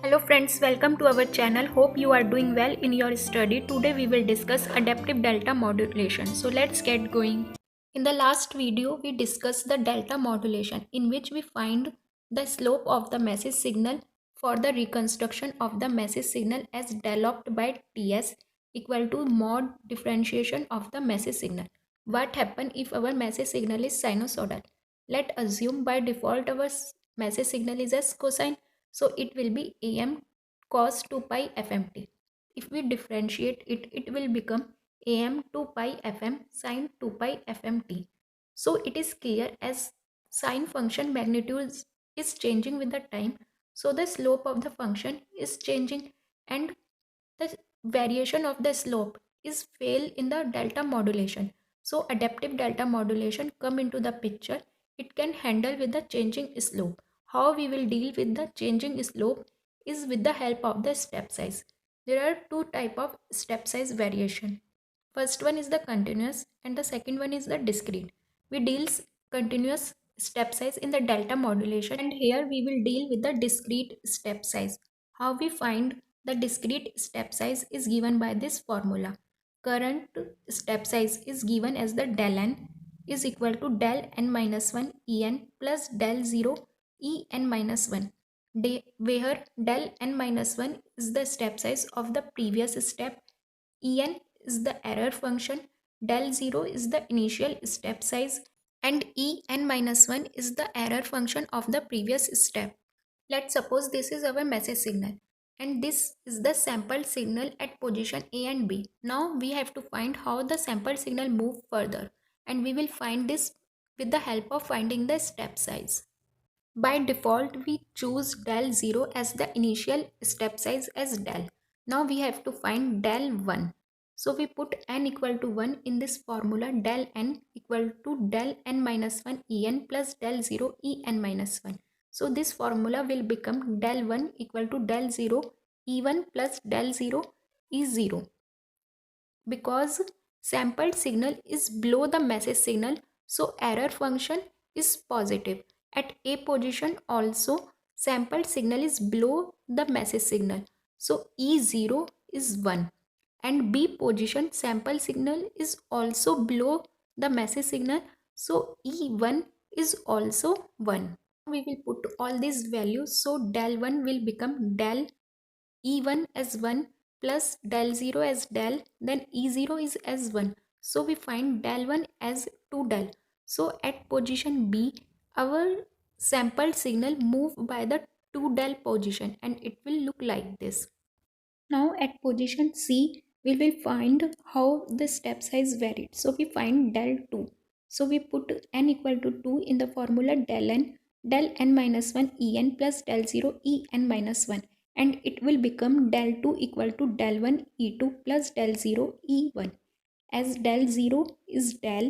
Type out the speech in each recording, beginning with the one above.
Hello friends, welcome to our channel. Hope you are doing well in your study. Today we will discuss adaptive delta modulation. So let's get going. In the last video we discussed the delta modulation, in which we find the slope of the message signal for the reconstruction of the message signal as developed by TS equal to mod differentiation of the message signal. What happens if our message signal is sinusoidal? Let's assume by default our message signal is as cosine. So it will be am cos 2 pi fmt. If we differentiate it, it will become am 2 pi fm sin 2 pi fmt. So it is clear as sine function magnitude is changing with the time. So the slope of the function is changing, and the variation of the slope is fail in the delta modulation. So adaptive delta modulation come into the picture. It can handle with the changing slope. How we will deal with the changing slope is with the help of the step size. There are two type of step size variation. First one is the continuous and the second one is the discrete. We deals continuous step size in the delta modulation, and here we will deal with the discrete step size. How we find the discrete step size is given by this formula. Current step size is given as the del n is equal to del n minus 1 en plus del 0 en minus 1, where del n minus 1 is the step size of the previous step, en is the error function, del 0 is the initial step size, and en minus 1 is the error function of the previous step. Let's suppose this is our message signal and this is the sample signal at position A and B. Now we have to find how the sample signal move further, and we will find this with the help of finding the step size. By default, we choose del 0 as the initial step size as del. Now we have to find del 1. So we put n equal to 1 in this formula, del n equal to del n minus 1 en plus del 0 en minus 1. So this formula will become del 1 equal to del 0 e1 plus del 0 e0. Because sampled signal is below the message signal, so error function is positive. At A position also sampled signal is below the message signal, so E0 is 1, and B position sample signal is also below the message signal, so E1 is also 1. We will put all these values, so del 1 will become del E1 as 1 plus del 0 as del, then E0 is as 1. So we find del 1 as 2 del. So at position B, our sampled signal move by the 2 del position, and it will look like this. Now at position C, we will find how the step size varied. So we find del 2. So we put n equal to 2 in the formula del n minus 1 en plus del 0 en minus 1, and it will become del 2 equal to del 1 e2 plus del 0 e1. As del 0 is del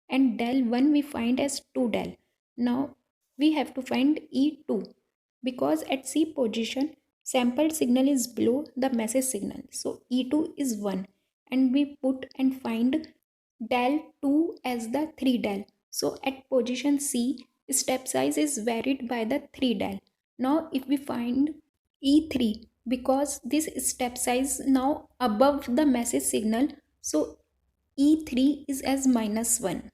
and del 1 we find as 2 del. Now we have to find e2 because at C position sampled signal is below the message signal, so E2 is 1, and we put and find del 2 as the 3 del. So at position C, step size is varied by the 3 del. Now if we find E3, because this step size now above the message signal, so E3 is as minus 1.